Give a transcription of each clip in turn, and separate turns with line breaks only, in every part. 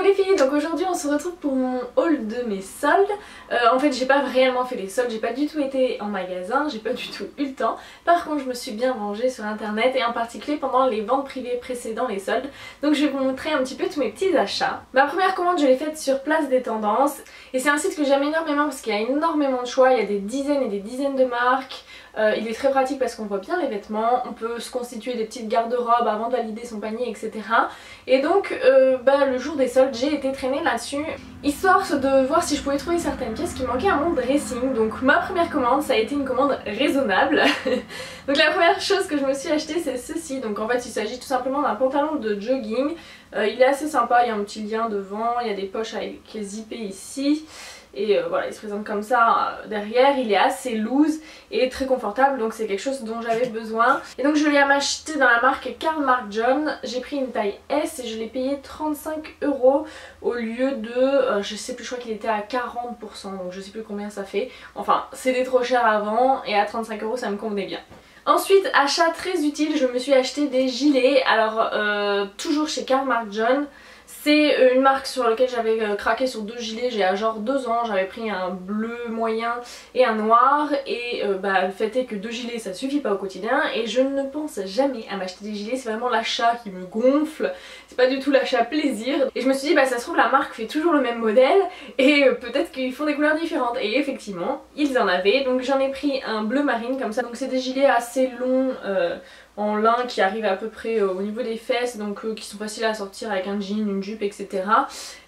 les filles, donc aujourd'hui on se retrouve pour mon haul de mes soldes. En fait j'ai pas réellement fait les soldes, j'ai pas du tout été en magasin, j'ai pas du tout eu le temps. Par contre je me suis bien rangée sur internet et en particulier pendant les ventes privées précédant les soldes. Donc je vais vous montrer un petit peu tous mes petits achats. Ma première commande je l'ai faite sur Place des Tendances et c'est un site que j'aime énormément parce qu'il y a énormément de choix, il y a des dizaines et des dizaines de marques. Il est très pratique parce qu'on voit bien les vêtements, on peut se constituer des petites garde-robes avant de valider son panier, etc. Et donc le jour des soldes j'ai été traînée là-dessus, histoire de voir si je pouvais trouver certaines pièces qui manquaient à mon dressing. Donc ma première commande ça a été une commande raisonnable. Donc la première chose que je me suis acheté c'est ceci. Donc en fait il s'agit tout simplement d'un pantalon de jogging. Il est assez sympa, il y a un petit lien devant, il y a des poches avec zippées ici. Et voilà, il se présente comme ça derrière, il est assez loose et très confortable, donc c'est quelque chose dont j'avais besoin. Et donc je l'ai acheté dans la marque Karl Marc John, j'ai pris une taille S et je l'ai payé 35 € au lieu de, je sais plus, je crois qu'il était à 40%, donc je sais plus combien ça fait. Enfin, c'était trop cher avant et à 35 € ça me convenait bien. Ensuite, achat très utile, je me suis acheté des gilets, alors toujours chez Karl Marc John. C'est une marque sur laquelle j'avais craqué sur deux gilets, j'ai à genre 2 ans, j'avais pris un bleu moyen et un noir et le fait est que 2 gilets ça suffit pas au quotidien et je ne pense jamais à m'acheter des gilets, c'est vraiment l'achat qui me gonfle, c'est pas du tout l'achat plaisir. Et je me suis dit ça se trouve la marque fait toujours le même modèle et peut-être qu'ils font des couleurs différentes, et effectivement ils en avaient, donc j'en ai pris un bleu marine comme ça, donc c'est des gilets assez longs en lin qui arrivent à peu près au niveau des fesses, donc qui sont faciles à sortir avec un jean, une jupe, etc.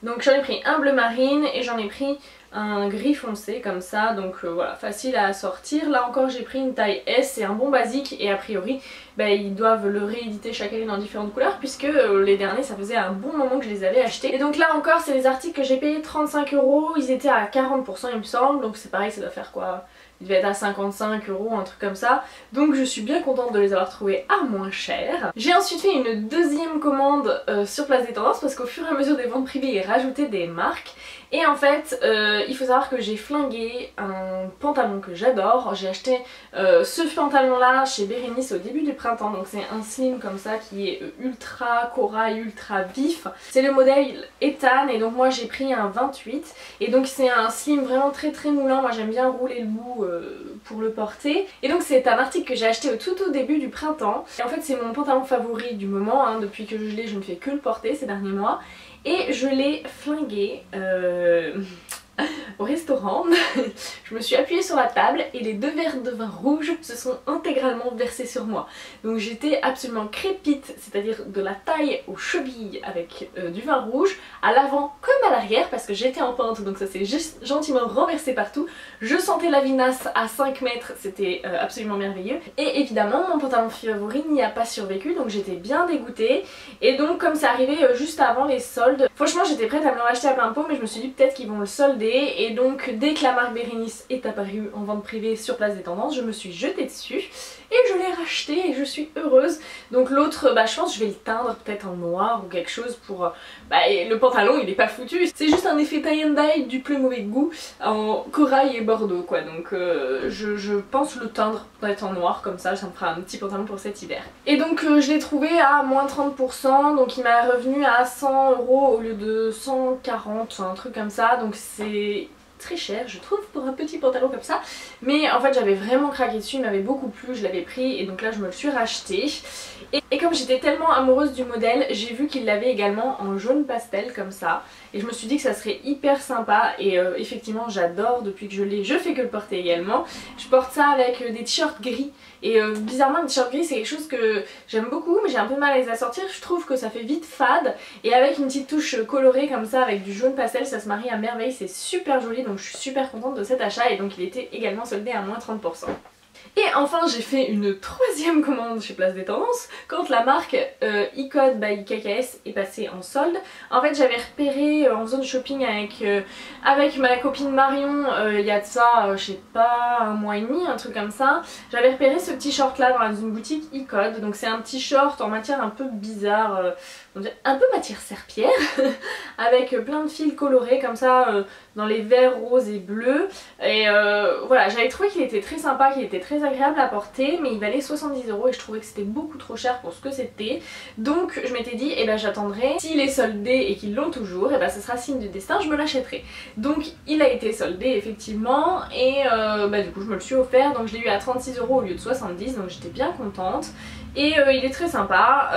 Donc j'en ai pris un bleu marine et j'en ai pris un gris foncé comme ça, donc voilà, facile à sortir. Là encore j'ai pris une taille S, c'est un bon basique et a priori ils doivent le rééditer chaque année dans différentes couleurs puisque les derniers ça faisait un bon moment que je les avais achetés. Et donc là encore c'est les articles que j'ai payé 35 €, ils étaient à 40% il me semble, donc c'est pareil, ça doit faire quoi, il devait être à 55 €, un truc comme ça. Donc je suis bien contente de les avoir trouvés à moins cher. J'ai ensuite fait une deuxième commande sur Place des Tendances parce qu'au fur et à mesure des ventes privées ils rajoutaient des marques. Et en fait il faut savoir que j'ai flingué un pantalon que j'adore. J'ai acheté ce pantalon là chez Bérénice au début du printemps. Donc c'est un slim comme ça qui est ultra corail, ultra vif. C'est le modèle Ethan et donc moi j'ai pris un 28. Et donc c'est un slim vraiment très moulant. Moi j'aime bien rouler le bout pour le porter. Et donc c'est un article que j'ai acheté au tout début du printemps. Et en fait c'est mon pantalon favori du moment, hein. Depuis que je l'ai je ne fais que le porter ces derniers mois. Et je l'ai flingué au restaurant. Je me suis appuyée sur la table et les 2 verres de vin rouge se sont intégralement versés sur moi. Donc j'étais absolument crépite, c'est-à-dire de la taille aux chevilles avec du vin rouge, à l'avant comme à l'arrière parce que j'étais en pente, donc ça s'est juste gentiment renversé partout. Je sentais la vinasse à 5 mètres, c'était absolument merveilleux. Et évidemment mon pantalon favori n'y a pas survécu, donc j'étais bien dégoûtée. Et donc comme c'est arrivé juste avant les soldes, franchement j'étais prête à me le racheter à plein pot, mais je me suis dit peut-être qu'ils vont le solder. Et donc dès que la marque Bérénice est apparue en vente privée sur Place des Tendances, je me suis jetée dessus et je l'ai racheté et je suis heureuse. Donc l'autre, je pense que je vais le teindre peut-être en noir ou quelque chose pour... le pantalon il est pas foutu, c'est juste un effet tie and dye du plus mauvais goût en corail et bordeaux quoi. Donc je pense le teindre peut-être en noir, comme ça me fera un petit pantalon pour cet hiver. Et donc je l'ai trouvé à moins 30%, donc il m'a revenu à 100 € au lieu de 140, un truc comme ça. Donc c'est très cher je trouve pour un petit pantalon comme ça, mais en fait j'avais vraiment craqué dessus, il m'avait beaucoup plu, je l'avais pris et donc là je me le suis racheté. Et comme j'étais tellement amoureuse du modèle, j'ai vu qu'il l'avait également en jaune pastel comme ça et je me suis dit que ça serait hyper sympa. Et effectivement j'adore, depuis que je l'ai, je fais que le porter également. Je porte ça avec des t-shirts gris et bizarrement les t-shirts gris c'est quelque chose que j'aime beaucoup mais j'ai un peu mal à les assortir, je trouve que ça fait vite fade, et avec une petite touche colorée comme ça avec du jaune pastel ça se marie à merveille, c'est super joli. Donc je suis super contente de cet achat et donc il était également soldé à moins 30%. Et enfin j'ai fait une troisième commande chez Place des Tendances quand la marque Icod by KKS est passée en solde. En fait j'avais repéré en zone shopping avec ma copine Marion il y a de ça je sais pas un mois et demi, un truc comme ça. J'avais repéré ce petit short là dans une boutique Icod, donc c'est un petit short en matière un peu bizarre, un peu matière serpillère avec plein de fils colorés comme ça dans les verts, roses et bleus. Et voilà, j'avais trouvé qu'il était très sympa, qu'il était très très agréable à porter, mais il valait 70 € et je trouvais que c'était beaucoup trop cher pour ce que c'était. Donc je m'étais dit, eh ben j'attendrai, s'il est soldé et qu'ils l'ont toujours, eh ben ce sera signe du destin, je me l'achèterai. Donc il a été soldé effectivement, et du coup je me le suis offert, donc je l'ai eu à 36 € au lieu de 70, donc j'étais bien contente. Et il est très sympa.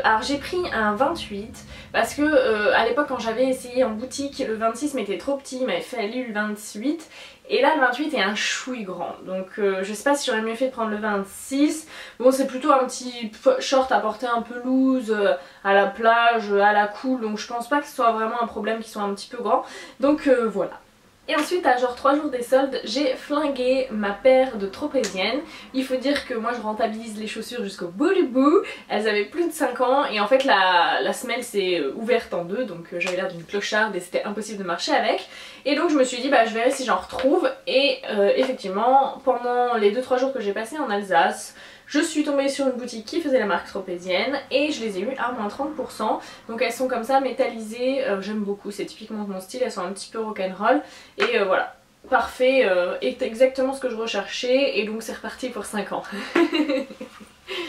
Alors j'ai pris un 28 parce que à l'époque quand j'avais essayé en boutique, le 26 m'était trop petit, il m'avait fallu le 28. Et là le 28 est un chouï grand, donc je sais pas si j'aurais mieux fait de prendre le 26. Bon, c'est plutôt un petit short à porter un peu loose, à la plage, à la cool, donc je pense pas que ce soit vraiment un problème qu'il soit un petit peu grand. Donc voilà. Et ensuite à genre 3 jours des soldes, j'ai flingué ma paire de tropéziennes. Il faut dire que moi je rentabilise les chaussures jusqu'au bout du bout. Elles avaient plus de 5 ans et en fait la semelle s'est ouverte en deux, donc j'avais l'air d'une clocharde et c'était impossible de marcher avec. Et donc je me suis dit bah je verrai si j'en retrouve, et effectivement pendant les 2-3 jours que j'ai passé en Alsace, je suis tombée sur une boutique qui faisait la marque tropézienne et je les ai eues à moins 30%. Donc elles sont comme ça métallisées, j'aime beaucoup, c'est typiquement mon style, elles sont un petit peu rock'n'roll. Et voilà, parfait, est exactement ce que je recherchais, et donc c'est reparti pour 5 ans.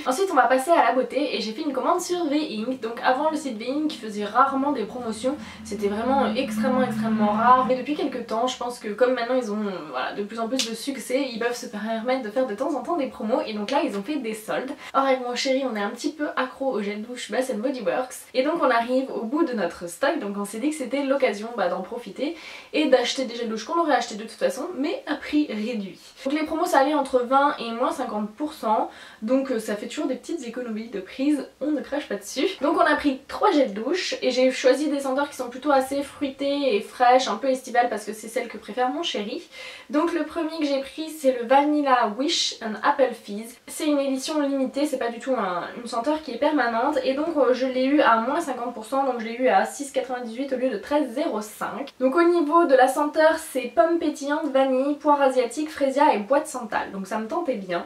Ensuite on va passer à la beauté et j'ai fait une commande sur V-Ink. Donc avant le site V-Ink faisait rarement des promotions, c'était vraiment extrêmement rare. Mais depuis quelques temps je pense que comme maintenant ils ont voilà, de plus en plus de succès, ils peuvent se permettre de faire de temps en temps des promos, et donc là ils ont fait des soldes. Or avec mon chéri on est un petit peu accro au gel douche Bath & Body Works, et donc on arrive au bout de notre stock, donc on s'est dit que c'était l'occasion d'en profiter et d'acheter des gels douche qu'on aurait acheté de toute façon mais à prix réduit. Donc les promos ça allait entre 20 et moins 50%, donc ça fait toujours des petites économies de prise, on ne crache pas dessus. Donc on a pris 3 gels douche et j'ai choisi des senteurs qui sont plutôt assez fruitées et fraîches, un peu estivales, parce que c'est celle que préfère mon chéri. Donc le premier que j'ai pris c'est le Vanilla Wish and Apple Fizz. C'est une édition limitée, c'est pas du tout une senteur qui est permanente, et donc je l'ai eu à moins 50%, donc je l'ai eu à 6,98 au lieu de 13,05. Donc au niveau de la senteur c'est pomme pétillante, vanille, poire asiatique, frésia et bois de santal, donc ça me tentait bien.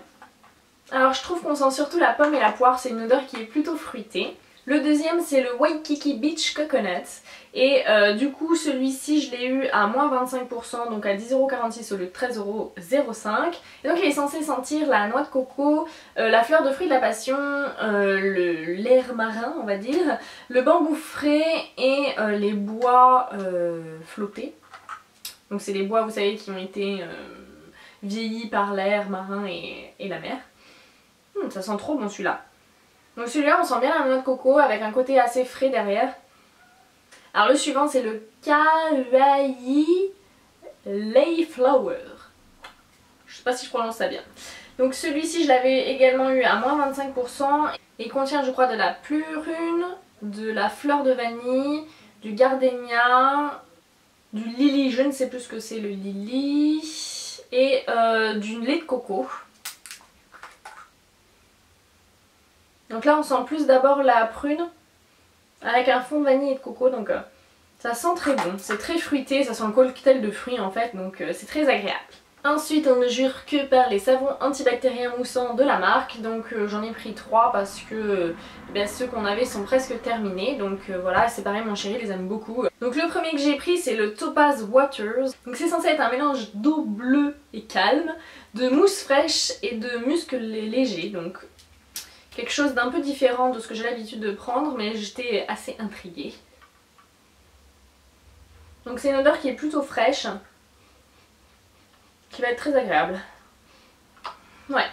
Alors je trouve qu'on sent surtout la pomme et la poire, c'est une odeur qui est plutôt fruitée. Le deuxième c'est le Waikiki Beach Coconut, et du coup celui-ci je l'ai eu à moins 25%, donc à 10,46 € au lieu de 13,05 €. Et donc il est censé sentir la noix de coco, la fleur de fruit de la passion, l'air marin on va dire, le bambou frais et les bois flottés. Donc c'est les bois vous savez qui ont été vieillis par l'air marin et la mer. Ça sent trop bon celui-là. Donc celui-là on sent bien la noix de coco avec un côté assez frais derrière. Alors le suivant c'est le Kawaii Layflower. Je sais pas si je prononce ça bien. Donc celui-ci je l'avais également eu à moins 25%. Et il contient je crois de la plurune, de la fleur de vanille, du gardénia, du lily, je ne sais plus ce que c'est le lily, et du lait de coco. Donc là on sent plus d'abord la prune avec un fond de vanille et de coco, donc ça sent très bon, c'est très fruité, ça sent le cocktail de fruits en fait, donc c'est très agréable. Ensuite on ne jure que par les savons antibactériens moussants de la marque, donc j'en ai pris 3 parce que ceux qu'on avait sont presque terminés, donc voilà, c'est pareil, mon chéri les aime beaucoup. Donc le premier que j'ai pris c'est le Topaz Waters, donc c'est censé être un mélange d'eau bleue et calme, de mousse fraîche et de muscle léger, donc quelque chose d'un peu différent de ce que j'ai l'habitude de prendre, mais j'étais assez intriguée. Donc c'est une odeur qui est plutôt fraîche, qui va être très agréable. Ouais.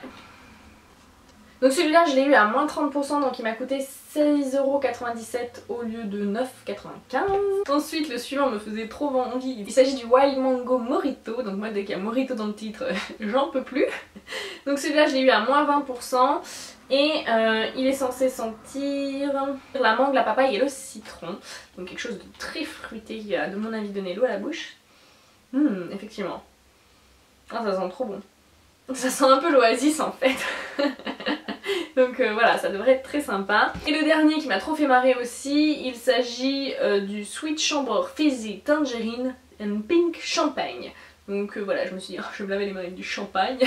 Donc celui-là je l'ai eu à moins 30%, donc il m'a coûté 16,97 € au lieu de 9,95 €. Ensuite le suivant me faisait trop envie, il s'agit du Wild Mango Mojito, donc moi dès qu'il y a Mojito dans le titre j'en peux plus. Donc celui-là je l'ai eu à moins 20%. Et il est censé sentir la mangue, la papaye et le citron. Donc quelque chose de très fruité qui a de mon avis donné l'eau à la bouche. Effectivement. Ah, ça sent trop bon. Ça sent un peu l'oasis en fait. Donc voilà, ça devrait être très sympa. Et le dernier qui m'a trop fait marrer aussi, il s'agit du Sweet Chamber Fizzy Tangerine and Pink Champagne. Donc voilà, je me suis dit, oh, je vais me laver les mains avec du champagne.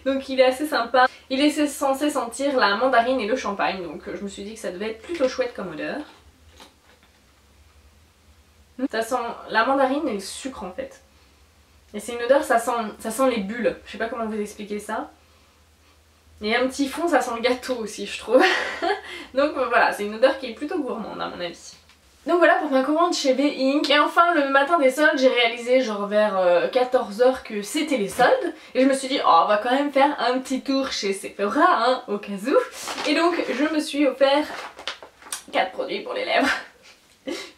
Donc il est assez sympa. Il est censé sentir la mandarine et le champagne, donc je me suis dit que ça devait être plutôt chouette comme odeur. Ça sent la mandarine et le sucre en fait. Et c'est une odeur, ça sent les bulles. Je sais pas comment vous expliquer ça. Et un petit fond, ça sent le gâteau aussi, je trouve. Donc voilà, c'est une odeur qui est plutôt gourmande à mon avis. Donc voilà pour ma commande chez B-Ink. Et enfin le matin des soldes, j'ai réalisé genre vers 14 h que c'était les soldes. Et je me suis dit, oh, on va quand même faire un petit tour chez Sephora, hein, au cas où. Et donc je me suis offert 4 produits pour les lèvres.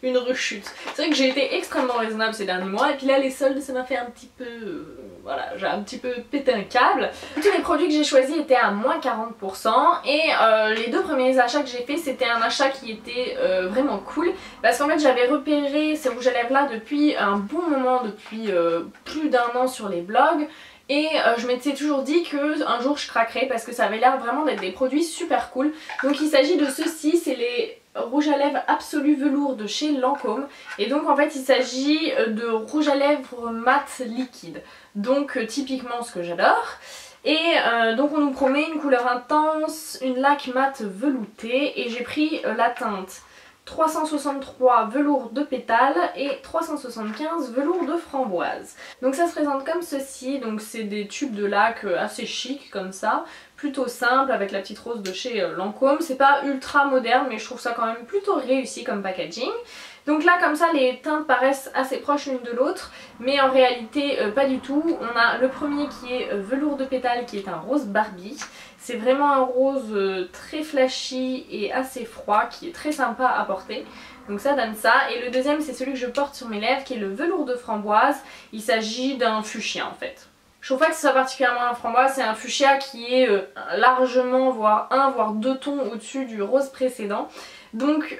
Une rechute. C'est vrai que j'ai été extrêmement raisonnable ces derniers mois et puis là les soldes ça m'a fait un petit peu... voilà, j'ai un petit peu pété un câble. Tous les produits que j'ai choisis étaient à moins 40% et les 2 premiers achats que j'ai fait c'était un achat qui était vraiment cool parce qu'en fait j'avais repéré ces rouges à lèvres là depuis un bon moment, depuis plus d'1 an sur les blogs. Et je m'étais toujours dit que un jour je craquerais parce que ça avait l'air vraiment d'être des produits super cool. Donc il s'agit de ceux-ci, c'est les rouge à lèvres absolu velours de chez Lancôme. Et donc en fait il s'agit de rouge à lèvres mat liquide. Donc typiquement ce que j'adore. Et donc on nous promet une couleur intense, une laque mat veloutée. Et j'ai pris la teinte 363 velours de pétales et 375 velours de framboise. Donc ça se présente comme ceci, donc c'est des tubes de laque assez chic comme ça, plutôt simple avec la petite rose de chez Lancôme. C'est pas ultra moderne mais je trouve ça quand même plutôt réussi comme packaging. Donc là comme ça les teintes paraissent assez proches l'une de l'autre mais en réalité pas du tout. On a le premier qui est velours de pétales qui est un rose Barbie. C'est vraiment un rose très flashy et assez froid qui est très sympa à porter. Donc ça donne ça. Et le deuxième c'est celui que je porte sur mes lèvres qui est le velours de framboise. Il s'agit d'un fuchsia en fait. Je trouve pas que ce soit particulièrement un framboise, c'est un fuchsia qui est largement voire 2 tons au-dessus du rose précédent. Donc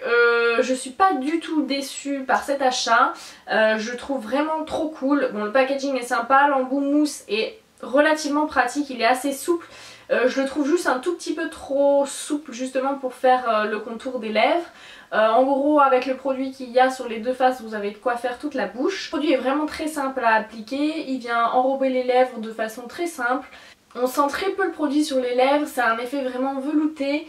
je suis pas du tout déçue par cet achat. Je trouve vraiment trop cool. Bon le packaging est sympa, l'embout mousse est relativement pratique, il est assez souple. Je le trouve juste un tout petit peu trop souple justement pour faire le contour des lèvres. En gros avec le produit qu'il y a sur les 2 faces vous avez de quoi faire toute la bouche. Le produit est vraiment très simple à appliquer, il vient enrober les lèvres de façon très simple. On sent très peu le produit sur les lèvres, ça a un effet vraiment velouté,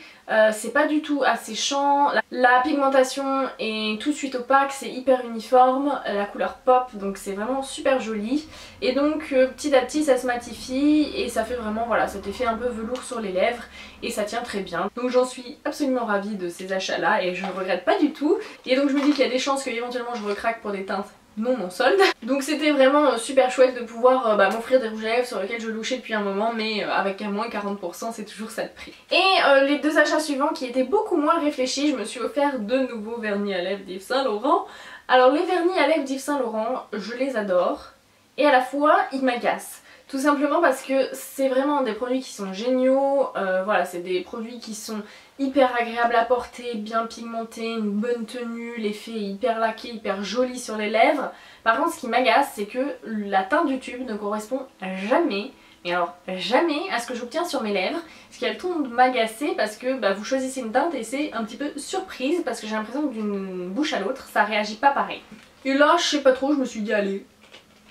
c'est pas du tout asséchant. La pigmentation est tout de suite opaque, c'est hyper uniforme, la couleur pop donc c'est vraiment super joli. Et donc petit à petit ça se matifie et ça fait vraiment voilà cet effet un peu velours sur les lèvres et ça tient très bien. Donc j'en suis absolument ravie de ces achats là et je ne regrette pas du tout. Et donc je me dis qu'il y a des chances que éventuellement je recraque pour des teintes non en solde. Donc c'était vraiment super chouette de pouvoir m'offrir des rouges à lèvres sur lesquels je louchais depuis un moment mais avec un moins 40% c'est toujours ça de prix. Et les 2 achats suivants qui étaient beaucoup moins réfléchis, je me suis offert 2 nouveaux vernis à lèvres d'Yves Saint Laurent. Alors les vernis à lèvres d'Yves Saint Laurent, je les adore et à la fois ils m'agacent. Tout simplement parce que c'est vraiment des produits qui sont géniaux, voilà c'est des produits qui sont hyper agréables à porter, bien pigmentés, une bonne tenue, l'effet est hyper laqué, hyper joli sur les lèvres. Par contre ce qui m'agace c'est que la teinte du tube ne correspond jamais, mais alors jamais à ce que j'obtiens sur mes lèvres. Ce qui a le ton de m'agacer parce que vous choisissez une teinte et c'est un petit peu surprise parce que j'ai l'impression que d'une bouche à l'autre ça réagit pas pareil. Et là je sais pas trop, je me suis dit allez,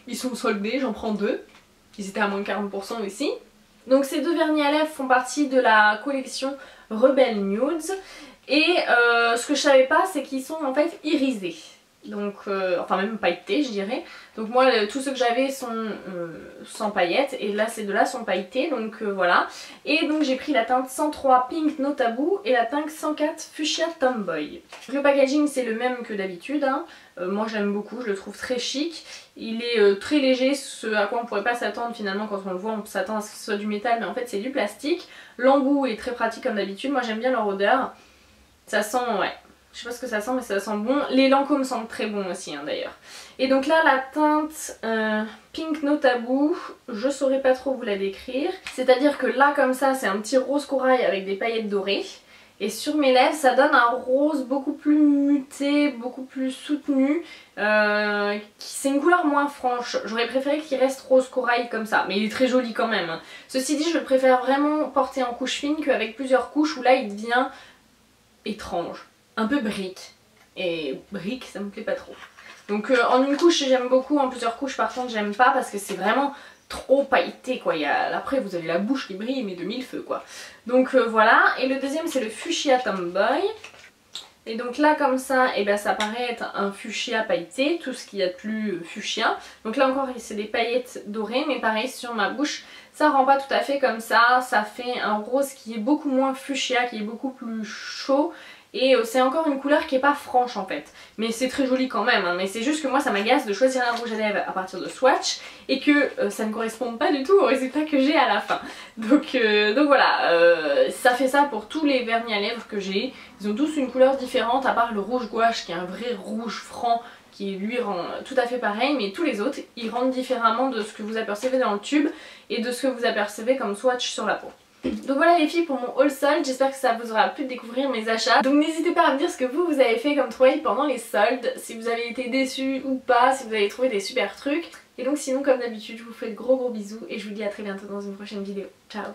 ils sont soldés, j'en prends 2. Ils étaient à moins de 40% aussi. Donc ces 2 vernis à lèvres font partie de la collection Rebel Nudes. Et ce que je savais pas c'est qu'ils sont en fait irisés. Donc, enfin même pailletés je dirais. Donc moi tous ceux que j'avais sont sans paillettes et là ces 2-là sont pailletés donc voilà. Et donc j'ai pris la teinte 103 Pink No Taboo et la teinte 104 Fuchsia Tomboy. Le packaging c'est le même que d'habitude hein. Moi j'aime beaucoup, je le trouve très chic. Il est très léger, ce à quoi on pourrait pas s'attendre finalement quand on le voit, on s'attend à ce que ce soit du métal mais en fait c'est du plastique. L'embout est très pratique comme d'habitude, moi j'aime bien leur odeur. Ça sent, ouais, je sais pas ce que ça sent mais ça sent bon. Les Lancôme sentent très bon aussi hein, d'ailleurs. Et donc là la teinte Pink No Taboo, je saurais pas trop vous la décrire. C'est à dire que là comme ça c'est un petit rose corail avec des paillettes dorées. Et sur mes lèvres ça donne un rose beaucoup plus muté, beaucoup plus soutenu. C'est une couleur moins franche. J'aurais préféré qu'il reste rose corail comme ça. Mais il est très joli quand même. Ceci dit je le préfère vraiment porter en couche fine qu'avec plusieurs couches où là il devient étrange. Un peu brique. Et brique ça me plaît pas trop. Donc en une couche j'aime beaucoup, en plusieurs couches par contre j'aime pas parce que c'est vraiment trop pailleté quoi. Après vous avez la bouche qui brille mais de mille feux quoi. Donc voilà. Et le deuxième c'est le Fuchsia Tomboy. Et donc là comme ça, et ben ça paraît être un fuchsia pailleté, tout ce qu'il y a de plus fuchsia. Donc là encore c'est des paillettes dorées, mais pareil sur ma bouche ça rend pas tout à fait comme ça fait un rose qui est beaucoup moins fuchsia, qui est beaucoup plus chaud. Et c'est encore une couleur qui est pas franche en fait. Mais c'est très joli quand même, hein. Mais c'est juste que moi ça m'agace de choisir un rouge à lèvres à partir de swatch et que ça ne correspond pas du tout au résultat que j'ai à la fin. Donc voilà, ça fait ça pour tous les vernis à lèvres que j'ai. Ils ont tous une couleur différente à part le rouge gouache qui est un vrai rouge franc qui lui rend tout à fait pareil, mais tous les autres ils rendent différemment de ce que vous apercevez dans le tube et de ce que vous apercevez comme swatch sur la peau. Donc voilà les filles pour mon haul solde, j'espère que ça vous aura plu de découvrir mes achats. Donc n'hésitez pas à me dire ce que vous avez fait comme trouvaille pendant les soldes, si vous avez été déçus ou pas, si vous avez trouvé des super trucs. Et donc sinon comme d'habitude je vous fais de gros bisous et je vous dis à très bientôt dans une prochaine vidéo. Ciao!